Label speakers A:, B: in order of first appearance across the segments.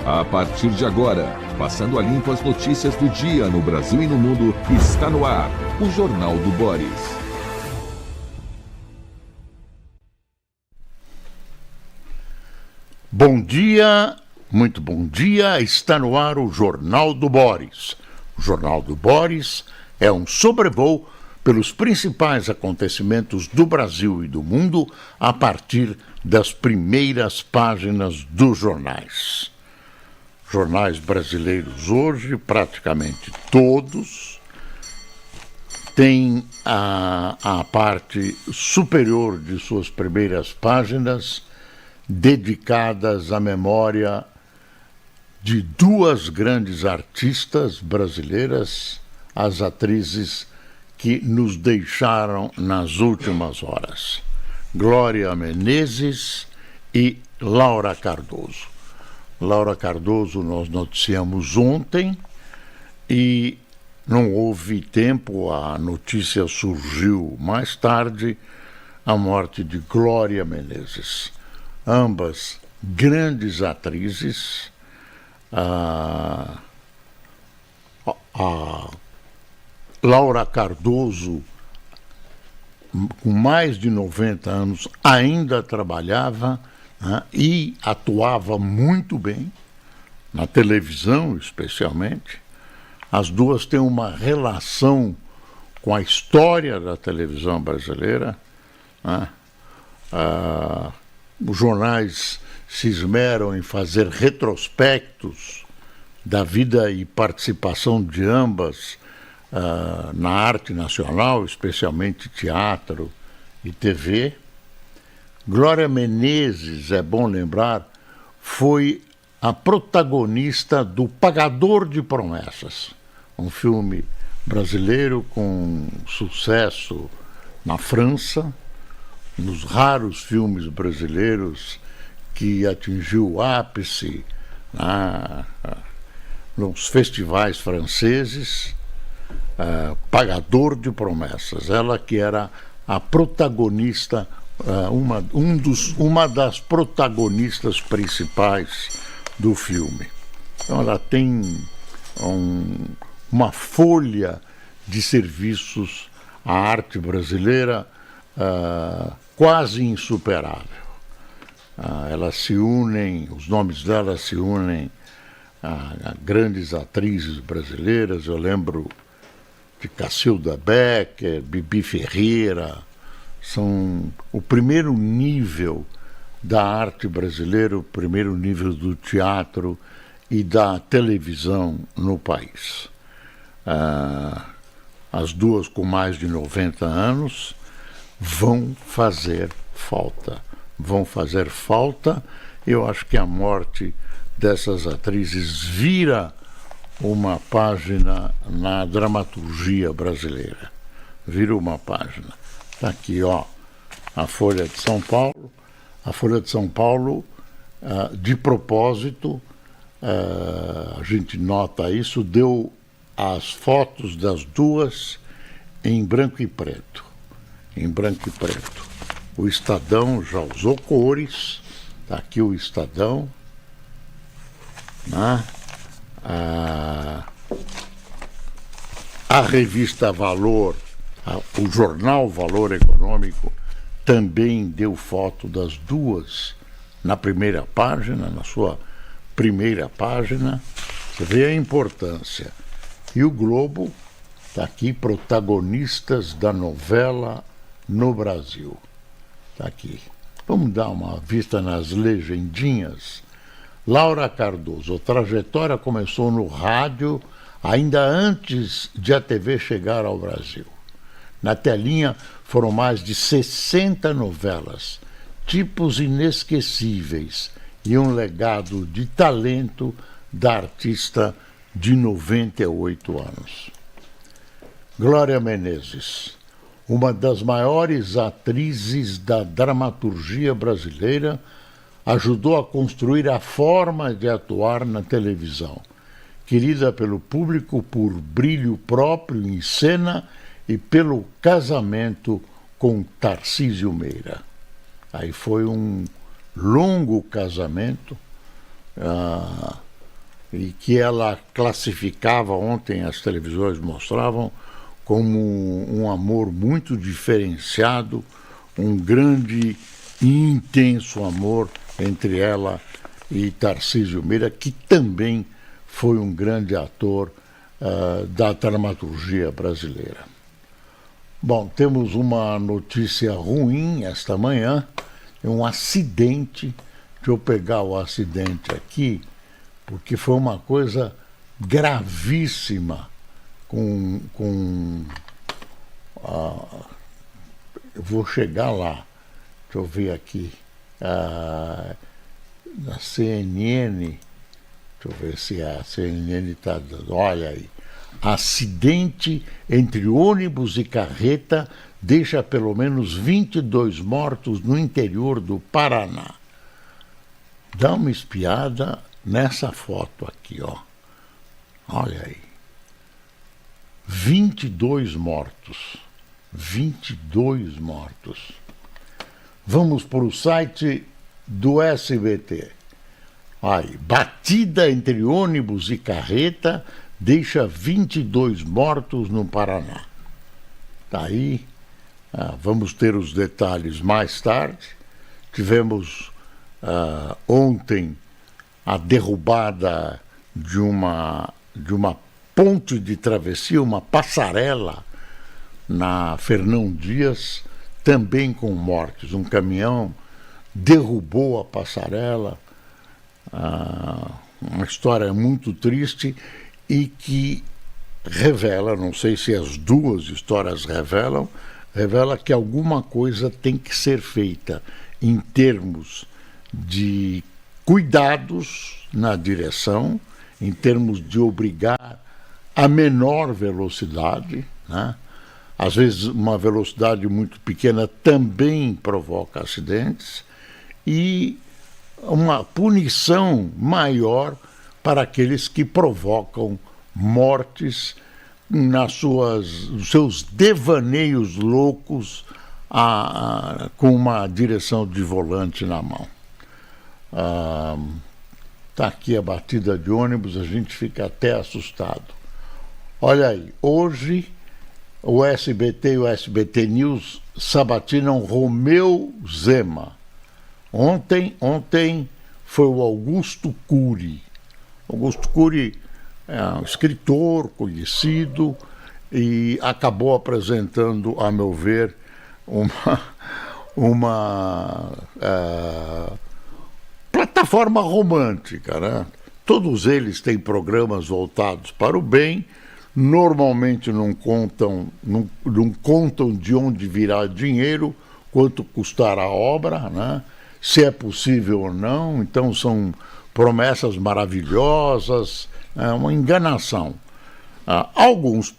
A: A partir de agora, passando a limpo as notícias do dia no Brasil e no mundo, está no ar o Jornal do Boris.
B: Bom dia, muito bom dia, está no ar o Jornal do Boris. O Jornal do Boris é um sobrevoo pelos principais acontecimentos do Brasil e do mundo a partir das primeiras páginas dos jornais. Jornais brasileiros hoje, praticamente todos, têm a parte superior de suas primeiras páginas dedicadas à memória de duas grandes artistas brasileiras, as atrizes que nos deixaram nas últimas horas, Glória Menezes e Laura Cardoso. Laura Cardoso nós noticiamos ontem e não houve tempo, a notícia surgiu mais tarde, a morte de Glória Menezes. Ambas grandes atrizes, a Laura Cardoso, com mais de 90 anos, ainda trabalhava, né, e atuava muito bem, na televisão especialmente. As duas têm uma relação com a história da televisão brasileira, né? Os jornais se esmeram em fazer retrospectos da vida e participação de ambas na arte nacional, especialmente teatro e TV. Glória Menezes, é bom lembrar, foi a protagonista do Pagador de Promessas, um filme brasileiro com sucesso na França, nos raros filmes brasileiros que atingiu o ápice nos festivais franceses, Pagador de Promessas, ela que era a protagonista, uma das protagonistas principais do filme. Então ela tem uma folha de serviços à arte brasileira quase insuperável. Elas se unem, os nomes delas se unem a grandes atrizes brasileiras. Eu lembro de Cacilda Becker, Bibi Ferreira. São o primeiro nível da arte brasileira, o primeiro nível do teatro e da televisão no país. As duas com mais de 90 anos vão fazer falta. Eu acho que a morte dessas atrizes vira uma página na dramaturgia brasileira. Vira uma página. Está aqui, ó, a Folha de São Paulo. A Folha de São Paulo, de propósito, a gente nota isso, deu as fotos das duas em branco e preto. O Estadão já usou cores, está aqui o Estadão, né? A revista Valor, o jornal Valor Econômico, também deu foto das duas na primeira página, na sua primeira página. Você vê a importância. E o Globo está aqui, protagonistas da novela no Brasil. Está aqui. Vamos dar uma vista nas legendinhas. Laura Cardoso, a trajetória começou no rádio ainda antes de a TV chegar ao Brasil. Na telinha foram mais de 60 novelas, tipos inesquecíveis e um legado de talento da artista de 98 anos. Glória Menezes, uma das maiores atrizes da dramaturgia brasileira, ajudou a construir a forma de atuar na televisão, querida pelo público por brilho próprio em cena e pelo casamento com Tarcísio Meira. Aí foi um longo casamento, e que ela classificava, ontem as televisões mostravam, como um amor muito diferenciado, um grande e intenso amor entre ela e Tarcísio Meira, que também foi um grande ator da dramaturgia brasileira. Bom, temos uma notícia ruim esta manhã, um acidente. Deixa eu pegar o acidente aqui, porque foi uma coisa gravíssima eu vou chegar lá, deixa eu ver aqui, na CNN, deixa eu ver se a CNN está dando, olha aí, acidente entre ônibus e carreta deixa pelo menos 22 mortos no interior do Paraná. Dá uma espiada nessa foto aqui, ó. Olha aí. 22 mortos. 22 mortos. Vamos para o site do SBT. Aí, batida entre ônibus e carreta deixa 22 mortos no Paraná. Tá aí. Vamos ter os detalhes mais tarde. Tivemos ontem a derrubada de uma ponte de travessia, uma passarela na Fernão Dias, também com mortes. Um caminhão derrubou a passarela, uma história muito triste e que revela, não sei se as duas histórias revela que alguma coisa tem que ser feita em termos de cuidados na direção, em termos de obrigar a menor velocidade, né? Às vezes uma velocidade muito pequena também provoca acidentes, e uma punição maior para aqueles que provocam mortes nos seus devaneios loucos com uma direção de volante na mão. Está aqui a batida de ônibus, a gente fica até assustado. Olha aí, hoje o SBT e o SBT News sabatinam Romeu Zema. Ontem foi o Augusto Cury. Augusto Cury é um escritor conhecido e acabou apresentando, a meu ver, uma plataforma romântica, né? Todos eles têm programas voltados para o bem, normalmente não contam de onde virá dinheiro, quanto custar a obra, né? Se é possível ou não, então são promessas maravilhosas, uma enganação.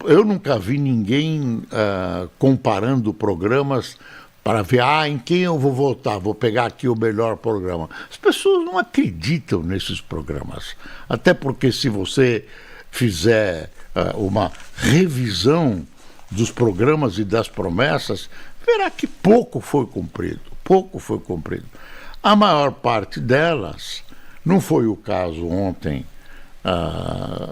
B: Eu nunca vi ninguém comparando programas para ver, em quem eu vou votar, vou pegar aqui o melhor programa. As pessoas não acreditam nesses programas, até porque se você fizer uma revisão dos programas e das promessas, verá que pouco foi cumprido. A maior parte delas, não foi o caso ontem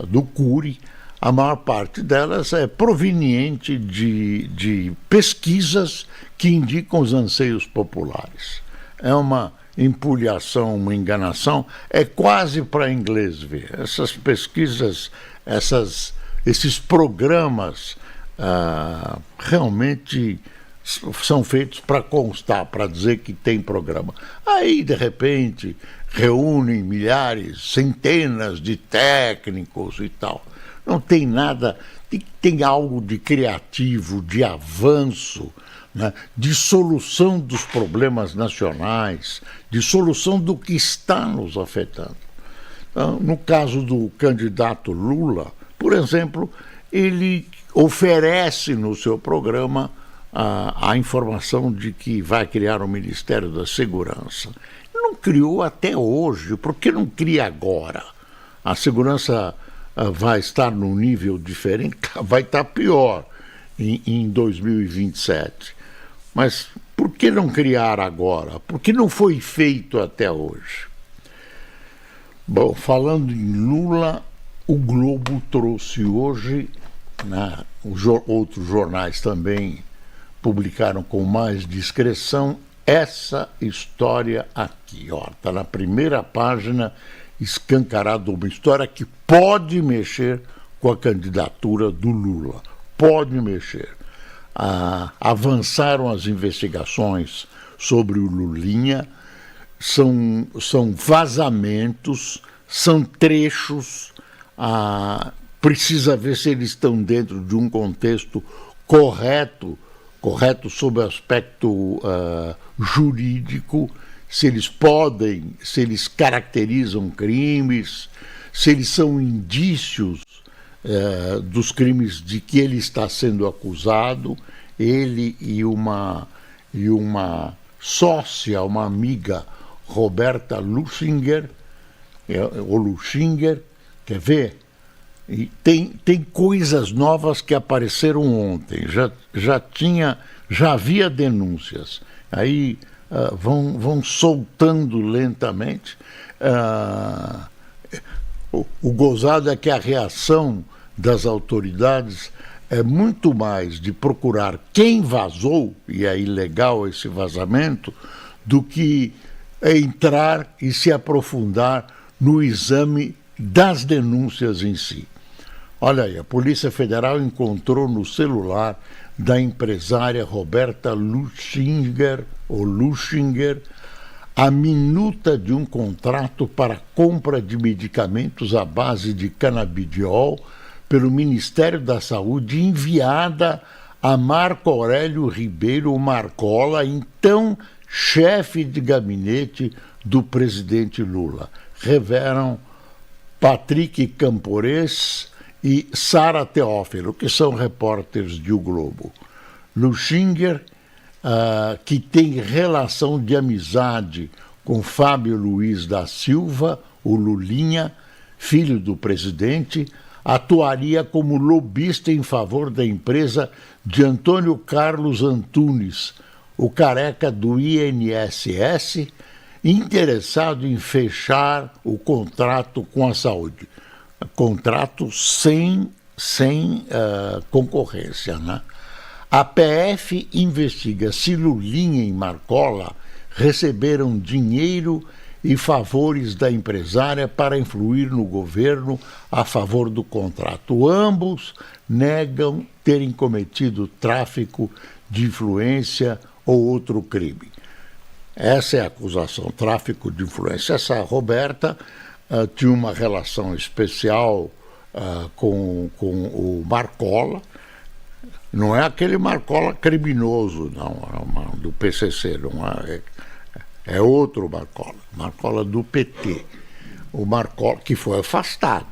B: do Cury, a maior parte delas é proveniente de pesquisas que indicam os anseios populares. É uma empulhação, uma enganação, é quase para inglês ver. Essas pesquisas, esses programas realmente são feitos para constar, para dizer que tem programa. Aí, de repente, reúnem milhares, centenas de técnicos e tal. Não tem nada, tem algo de criativo, de avanço, né, de solução dos problemas nacionais, de solução do que está nos afetando. Então, no caso do candidato Lula, por exemplo, ele oferece no seu programa a informação de que vai criar o Ministério da Segurança. Não criou até hoje, por que não cria agora? A segurança vai estar num nível diferente, vai estar pior em 2027. Mas por que não criar agora? Por que não foi feito até hoje? Bom, falando em Lula, o Globo trouxe hoje, né, outros jornais também publicaram com mais discrição, essa história aqui. Está na primeira página, escancarada, uma história que pode mexer com a candidatura do Lula. Pode mexer. Avançaram as investigações sobre o Lulinha, são vazamentos, são trechos, precisa ver se eles estão dentro de um contexto correto sob o aspecto jurídico, se eles caracterizam crimes, se eles são indícios dos crimes de que ele está sendo acusado, ele e uma sócia, uma amiga, Roberta Luchinger, quer ver? E tem coisas novas que apareceram ontem, já havia denúncias, aí vão soltando lentamente. O gozado é que a reação das autoridades é muito mais de procurar quem vazou, e é ilegal esse vazamento, do que entrar e se aprofundar no exame das denúncias em si. Olha aí, a Polícia Federal encontrou no celular da empresária Roberta Luchinger a minuta de um contrato para compra de medicamentos à base de canabidiol pelo Ministério da Saúde, enviada a Marco Aurélio Ribeiro Marcola, então chefe de gabinete do presidente Lula. Revelam Patrick Campores e Sara Teófilo, que são repórteres de O Globo. Luchinger, que tem relação de amizade com Fábio Luiz da Silva, o Lulinha, filho do presidente, atuaria como lobista em favor da empresa de Antônio Carlos Antunes, o careca do INSS, interessado em fechar o contrato com a saúde. Contrato sem concorrência, né? A PF investiga se Lulinha e Marcola receberam dinheiro e favores da empresária para influir no governo a favor do contrato. Ambos negam terem cometido tráfico de influência ou outro crime. Essa é a acusação, tráfico de influência. Essa Roberta tinha uma relação especial com o Marcola. Não é aquele Marcola criminoso, não, do PCC, não é outro Marcola do PT. O Marcola que foi afastado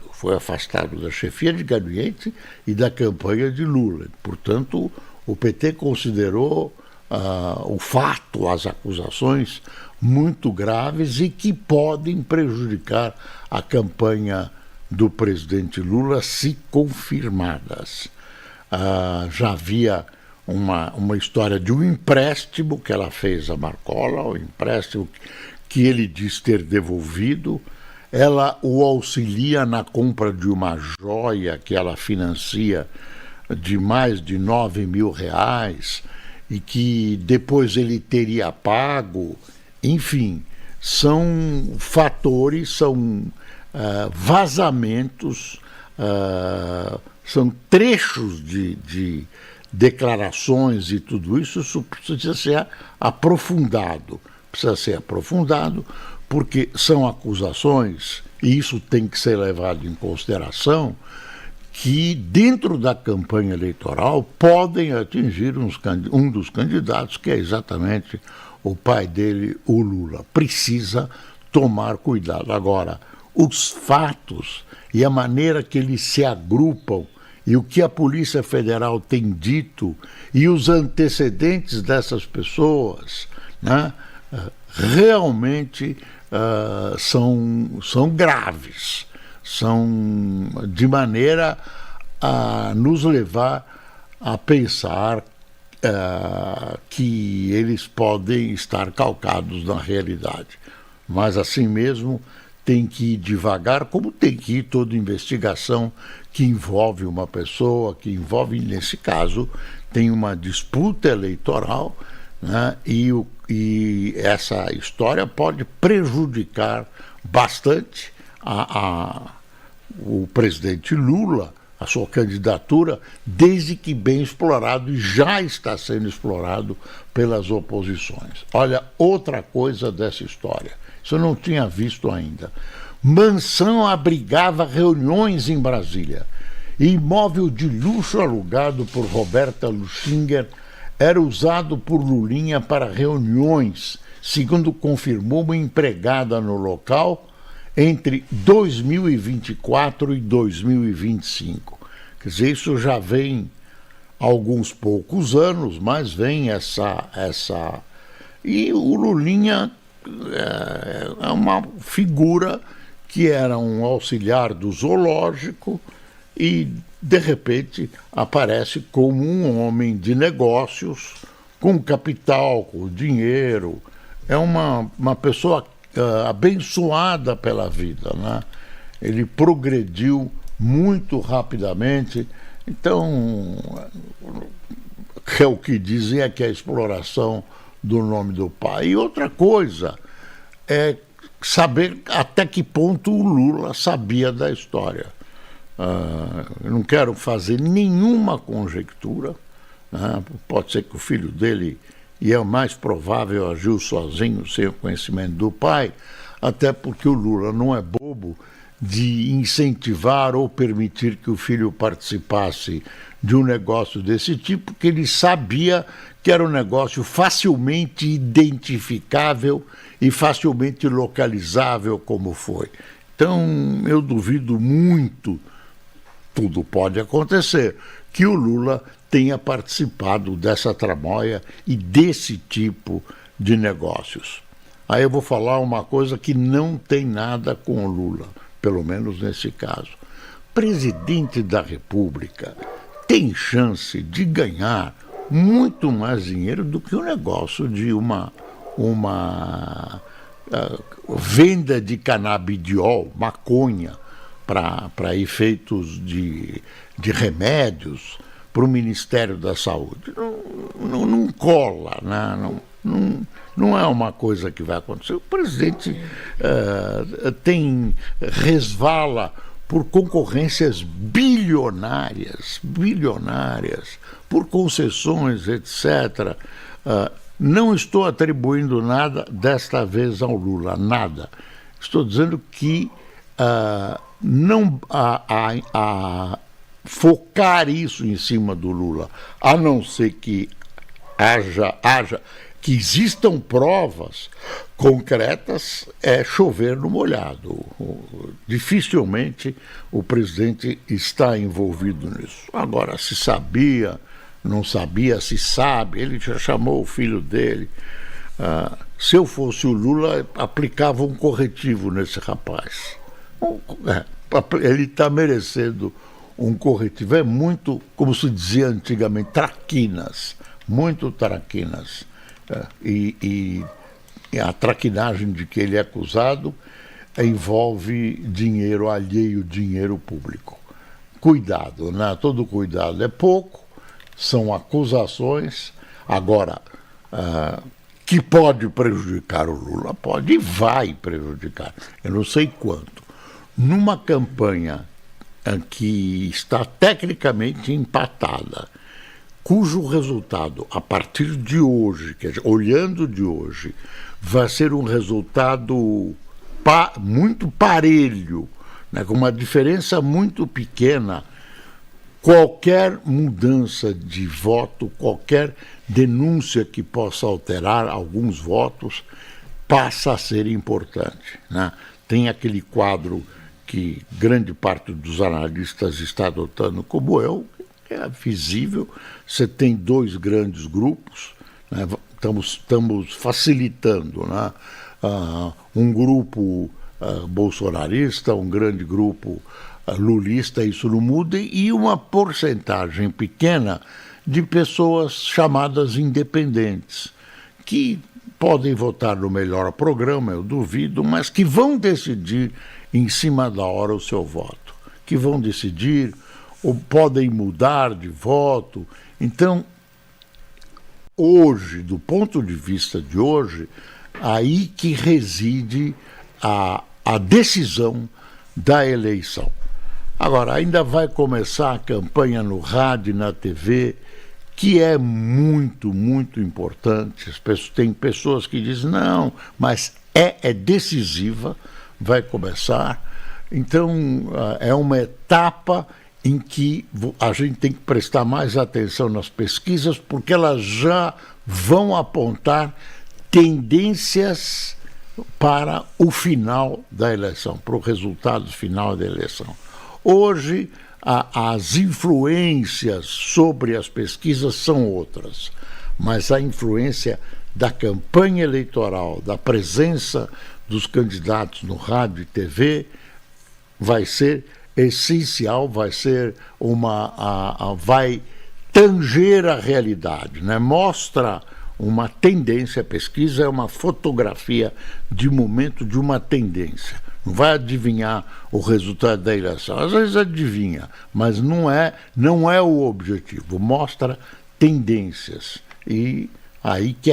B: da chefia de gabinete e da campanha de Lula. Portanto, o PT considerou o fato, as acusações, muito graves e que podem prejudicar a campanha do presidente Lula se confirmadas. Já havia uma história de um empréstimo que ela fez a Marcola, o empréstimo que ele diz ter devolvido. Ela o auxilia na compra de uma joia que ela financia de mais de R$9 mil e que depois ele teria pago. Enfim, são fatores, são vazamentos, são trechos de declarações e tudo isso. Isso precisa ser aprofundado. Porque são acusações, e isso tem que ser levado em consideração, que dentro da campanha eleitoral podem atingir um dos candidatos, que é exatamente o pai dele, o Lula. Precisa tomar cuidado. Agora, os fatos e a maneira que eles se agrupam e o que a Polícia Federal tem dito e os antecedentes dessas pessoas, né, realmente são graves, são de maneira a nos levar a pensar que eles podem estar calcados na realidade. Mas assim mesmo tem que ir devagar, como tem que ir toda investigação que envolve uma pessoa, que envolve, nesse caso, tem uma disputa eleitoral, né? E essa história pode prejudicar bastante o presidente Lula, a sua candidatura, desde que bem explorado, e já está sendo explorado pelas oposições. Olha, outra coisa dessa história, isso eu não tinha visto ainda. Mansão abrigava reuniões em Brasília. Imóvel de luxo alugado por Roberta Luxinger era usado por Lulinha para reuniões, segundo confirmou uma empregada no local, entre 2024 e 2025. Quer dizer, isso já vem há alguns poucos anos, mas vem essa... E o Lulinha é uma figura que era um auxiliar do zoológico e, de repente, aparece como um homem de negócios, com capital, com dinheiro. É uma pessoa abençoada pela vida, né? Ele progrediu muito rapidamente. Então, o que dizem é que a exploração do nome do pai. E outra coisa é saber até que ponto o Lula sabia da história. Eu não quero fazer nenhuma conjectura, né? Pode ser que o filho dele, e é o mais provável, agiu sozinho, sem o conhecimento do pai, até porque o Lula não é bobo de incentivar ou permitir que o filho participasse de um negócio desse tipo, porque ele sabia que era um negócio facilmente identificável e facilmente localizável, como foi. Então, eu duvido muito, tudo pode acontecer, que o Lula tenha participado dessa tramóia e desse tipo de negócios. Aí eu vou falar uma coisa que não tem nada com o Lula, pelo menos nesse caso. Presidente da República tem chance de ganhar muito mais dinheiro do que o negócio de uma venda de canabidiol, maconha, para efeitos de remédios para o Ministério da Saúde. Não cola, né? Não é uma coisa que vai acontecer. O presidente resvala por concorrências bilionárias, por concessões, etc. Não estou atribuindo nada desta vez ao Lula, nada. Estou dizendo que não focar isso em cima do Lula, a não ser que que existam provas concretas, é chover no molhado. Dificilmente o presidente está envolvido nisso. Agora, se sabia, não sabia, se sabe, ele já chamou o filho dele. Se eu fosse o Lula, aplicava um corretivo nesse rapaz. Ele está merecendo um corretivo. É muito, como se dizia antigamente, traquinas, muito traquinas. E a traquinagem de que ele é acusado envolve dinheiro alheio, dinheiro público. Cuidado, né? Todo cuidado é pouco, são acusações. Agora, que pode prejudicar o Lula, pode e vai prejudicar, eu não sei quanto. Numa campanha que está tecnicamente empatada, cujo resultado, a partir de hoje, quer dizer, olhando de hoje, vai ser um resultado muito parelho, né, com uma diferença muito pequena. Qualquer mudança de voto, qualquer denúncia que possa alterar alguns votos, passa a ser importante, né? Tem aquele quadro que grande parte dos analistas está adotando, como eu, é visível. Você tem dois grandes grupos, né? Estamos facilitando, né? Um grupo bolsonarista, um grande grupo lulista, isso não muda, e uma porcentagem pequena de pessoas chamadas independentes, que podem votar no melhor programa, eu duvido, mas que vão decidir em cima da hora o seu voto, que vão decidir ou podem mudar de voto. Então, hoje, do ponto de vista de hoje, aí que reside a decisão da eleição. Agora, ainda vai começar a campanha no rádio e na TV, que é muito, muito importante. Tem pessoas que dizem, não, mas é decisiva, vai começar. Então, é uma etapa em que a gente tem que prestar mais atenção nas pesquisas, porque elas já vão apontar tendências para o final da eleição, para o resultado final da eleição. Hoje, as influências sobre as pesquisas são outras, mas a influência da campanha eleitoral, da presença dos candidatos no rádio e TV, vai ser essencial, vai ser vai tanger a realidade, né? Mostra uma tendência, a pesquisa é uma fotografia de momento de uma tendência. Não vai adivinhar o resultado da eleição. Às vezes adivinha, mas não é o objetivo. Mostra tendências. E aí que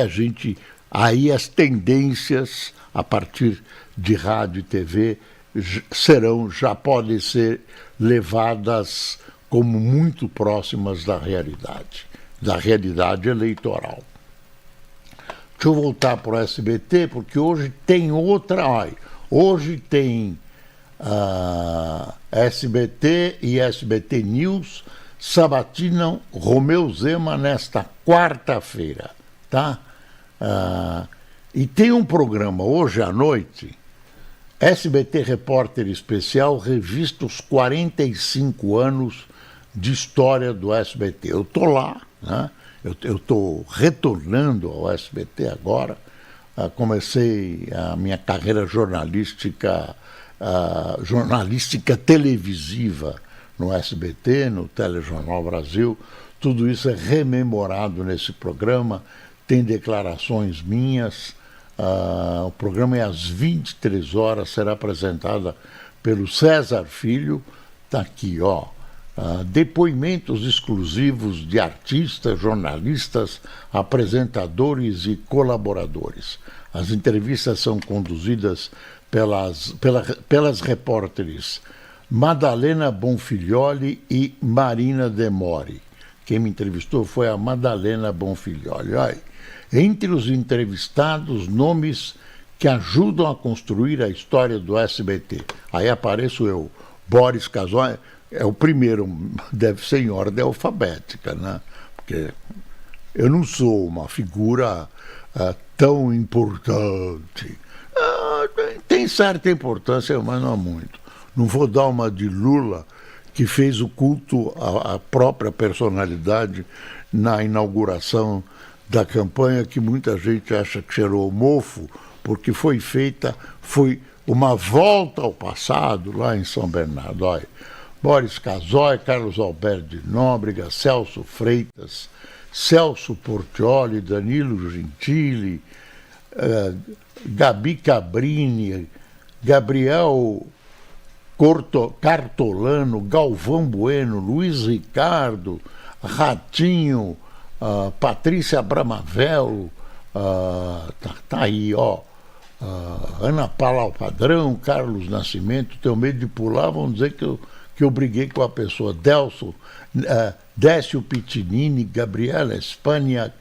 B: aí as tendências, a partir de rádio e TV, já podem ser levadas como muito próximas da realidade eleitoral. Deixa eu voltar para o SBT, porque hoje tem outra. Hoje tem SBT e SBT News sabatinam Romeu Zema nesta quarta-feira, tá? E tem um programa hoje à noite, SBT Repórter Especial, revista os 45 anos de história do SBT. Eu estou lá, né? Eu estou retornando ao SBT agora. Comecei a minha carreira jornalística televisiva no SBT, no Telejornal Brasil. Tudo isso é rememorado nesse programa, tem declarações minhas. O programa é às 23 horas, será apresentada pelo César Filho. Está aqui, ó. Depoimentos exclusivos de artistas, jornalistas, apresentadores e colaboradores. As entrevistas são conduzidas pelas repórteres Madalena Bonfilioli e Marina Demori. Quem me entrevistou foi a Madalena Bonfilioli. Olha, entre os entrevistados, nomes que ajudam a construir a história do SBT. Aí apareço eu, Boris Casoy. É o primeiro, deve ser em ordem alfabética, né? Porque eu não sou uma figura tão importante. Tem certa importância, mas não muito. Não vou dar uma de Lula, que fez o culto à própria personalidade na inauguração da campanha, que muita gente acha que cheirou mofo, porque foi uma volta ao passado lá em São Bernardo. Olha, Boris Casoy, Carlos Alberto de Nóbrega, Celso Freitas, Celso Portioli, Danilo Gentili, Gabi Cabrini, Gabriel Cartolano, Galvão Bueno, Luiz Ricardo, Ratinho, Patrícia Bramavel, tá aí, ó. Ana Paula Padrão, Carlos Nascimento. Tenho medo de pular, vão dizer que eu briguei com a pessoa. Décio Pitinini, Gabriela Espanha,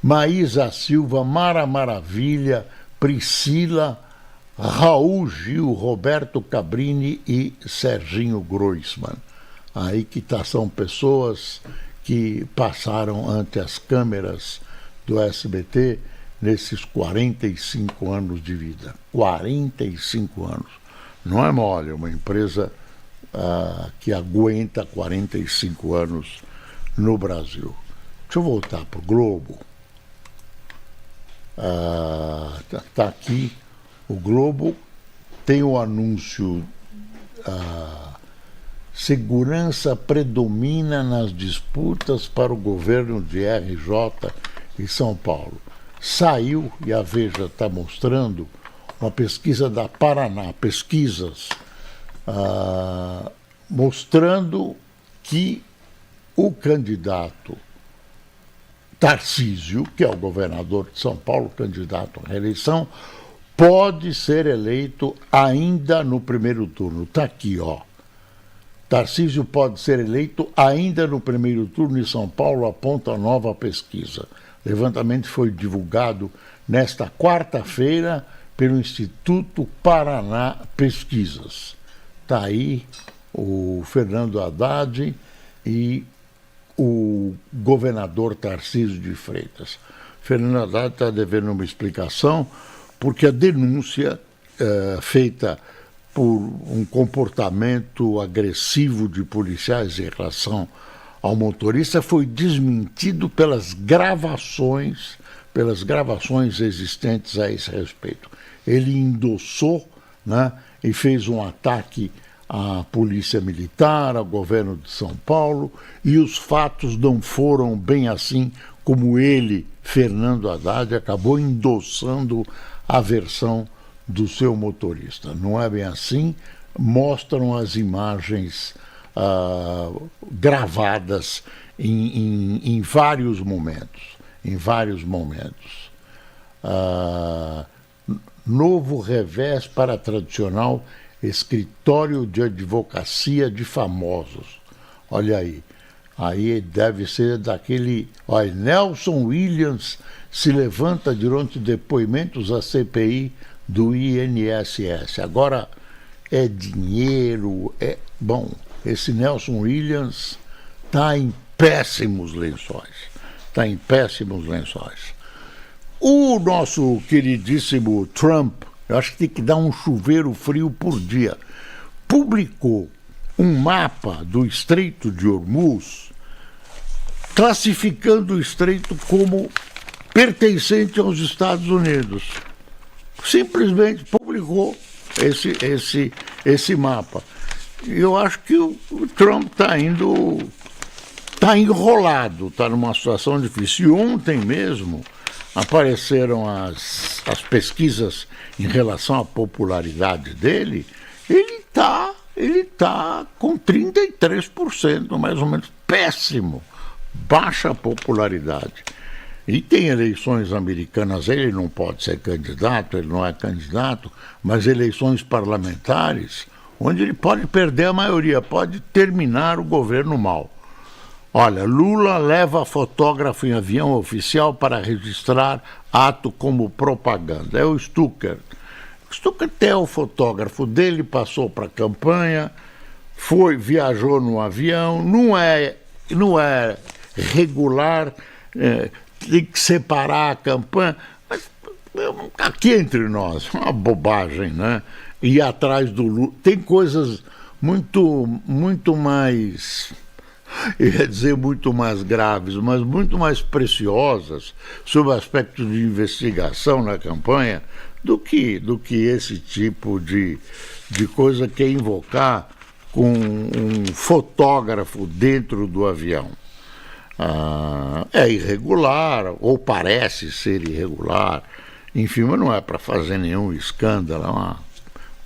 B: Maísa Silva, Mara Maravilha, Priscila, Raul Gil, Roberto Cabrini e Serginho Groisman. Aí que são pessoas que passaram ante as câmeras do SBT nesses 45 anos de vida. 45 anos. Não é mole, uma empresa que aguenta 45 anos no Brasil. Deixa eu voltar para o Globo. Tá aqui. O Globo tem o anúncio: segurança predomina nas disputas para o governo de RJ em São Paulo. saiu, e a Veja está mostrando, uma pesquisa da Paraná, mostrando que o candidato Tarcísio, que é o governador de São Paulo, candidato à reeleição, pode ser eleito ainda no primeiro turno. Está aqui, ó. Tarcísio pode ser eleito ainda no primeiro turno em São Paulo, aponta a nova pesquisa. O levantamento foi divulgado nesta quarta-feira pelo Instituto Paraná Pesquisas. Está aí o Fernando Haddad e o governador Tarcísio de Freitas. Fernando Haddad está devendo uma explicação, porque a denúncia feita por um comportamento agressivo de policiais em relação ao motorista foi desmentido pelas gravações existentes a esse respeito. Ele endossou, né, e fez um ataque à Polícia Militar, ao governo de São Paulo, e os fatos não foram bem assim como ele, Fernando Haddad, acabou endossando a versão do seu motorista. Não é bem assim, mostram as imagens gravadas em vários momentos. Novo revés para tradicional escritório de advocacia de famosos. Olha aí. Aí deve ser daquele... Olha, Nelson Williams se levanta durante depoimentos à CPI do INSS. Agora é dinheiro, Bom, esse Nelson Williams está em péssimos lençóis. O nosso queridíssimo Trump, eu acho que tem que dar um chuveiro frio por dia, publicou um mapa do Estreito de Hormuz, classificando o estreito como pertencente aos Estados Unidos. Simplesmente publicou esse mapa. Eu acho que o Trump está enrolado, está numa situação difícil. E ontem mesmo apareceram as pesquisas em relação à popularidade dele. Ele tá com 33%, mais ou menos, péssimo, baixa popularidade. E tem eleições americanas, ele não pode ser candidato, ele não é candidato, mas eleições parlamentares, onde ele pode perder a maioria, pode terminar o governo mal. Olha, Lula leva fotógrafo em avião oficial para registrar ato como propaganda. É o Stucker. O Stucker é o fotógrafo dele, passou para a campanha, viajou no avião, não é regular, tem que separar a campanha, mas aqui entre nós, é uma bobagem, né? Ir atrás do Lula. Tem coisas muito mais, eu ia dizer muito mais graves, mas muito mais preciosas sob o aspecto de investigação na campanha do que esse tipo de coisa que é invocar com um fotógrafo dentro do avião. É irregular, ou parece ser irregular, enfim, mas não é para fazer nenhum escândalo, é uma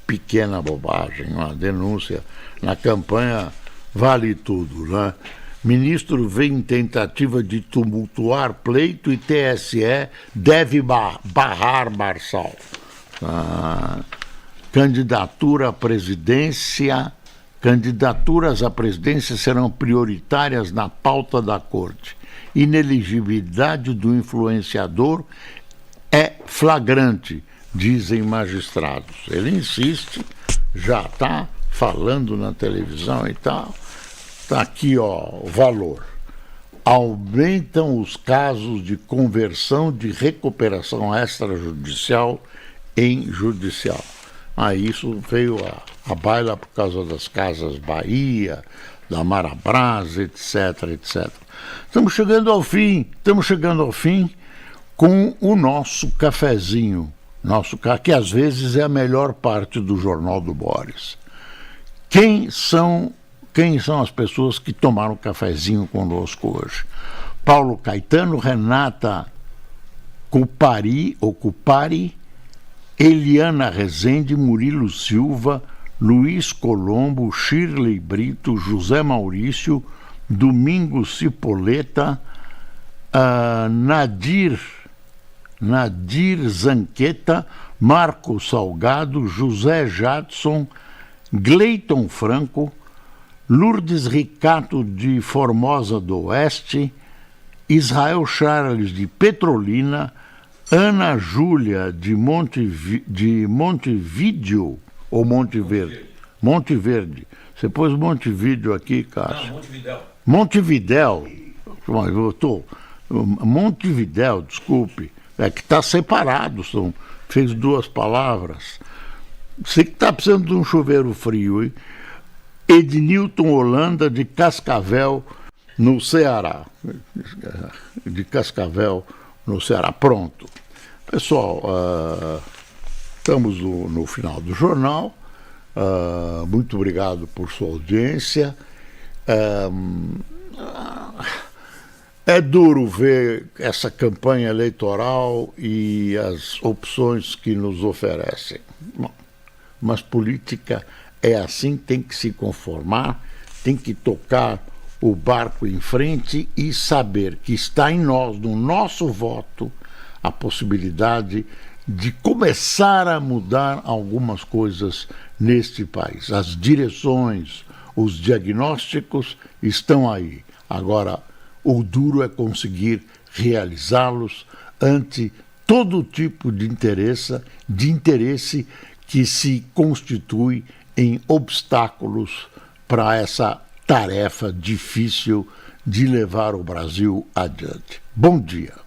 B: pequena bobagem, uma denúncia. Na campanha vale tudo, né? Ministro vê em tentativa de tumultuar pleito e TSE deve barrar Marçal. Candidaturas à presidência serão prioritárias na pauta da corte. Ineligibilidade do influenciador é flagrante, dizem magistrados. Ele insiste, já está falando na televisão e tal. Está aqui, ó, o valor. Aumentam os casos de conversão de recuperação extrajudicial em judicial. Isso veio a baila por causa das Casas Bahia, da Marabras, etc, etc. Estamos chegando ao fim com o nosso cafezinho, que às vezes é a melhor parte do Jornal do Boris. Quem são as pessoas que tomaram cafezinho conosco hoje? Paulo Caetano, Renata Cupari, Eliana Rezende, Murilo Silva, Luiz Colombo, Shirley Brito, José Maurício, Domingos Cipoleta, Nadir Zanqueta, Marco Salgado, José Jadson, Gleiton Franco, Lourdes Ricato de Formosa do Oeste, Israel Charles de Petrolina, Ana Júlia de Montevideo ou Monteverde? Monteverde. Você pôs Montevideo aqui, Cássio?
C: Não, Montevidéu.
B: Montevidéu. Montevidéu, desculpe. É que está separado, fez duas palavras. Você que está precisando de um chuveiro frio, hein? Ednilton Holanda de Cascavel, no Ceará. De Cascavel, no Ceará. Pronto. Pessoal, estamos no final do jornal. Muito obrigado por sua audiência. É duro ver essa campanha eleitoral e as opções que nos oferecem. Bom, mas política é assim, tem que se conformar, tem que tocar o barco em frente e saber que está em nós, no nosso voto, a possibilidade de começar a mudar algumas coisas neste país. As direções, os diagnósticos estão aí. Agora, o duro é conseguir realizá-los ante todo tipo de interesse que se constitui em obstáculos para essa tarefa difícil de levar o Brasil adiante. Bom dia.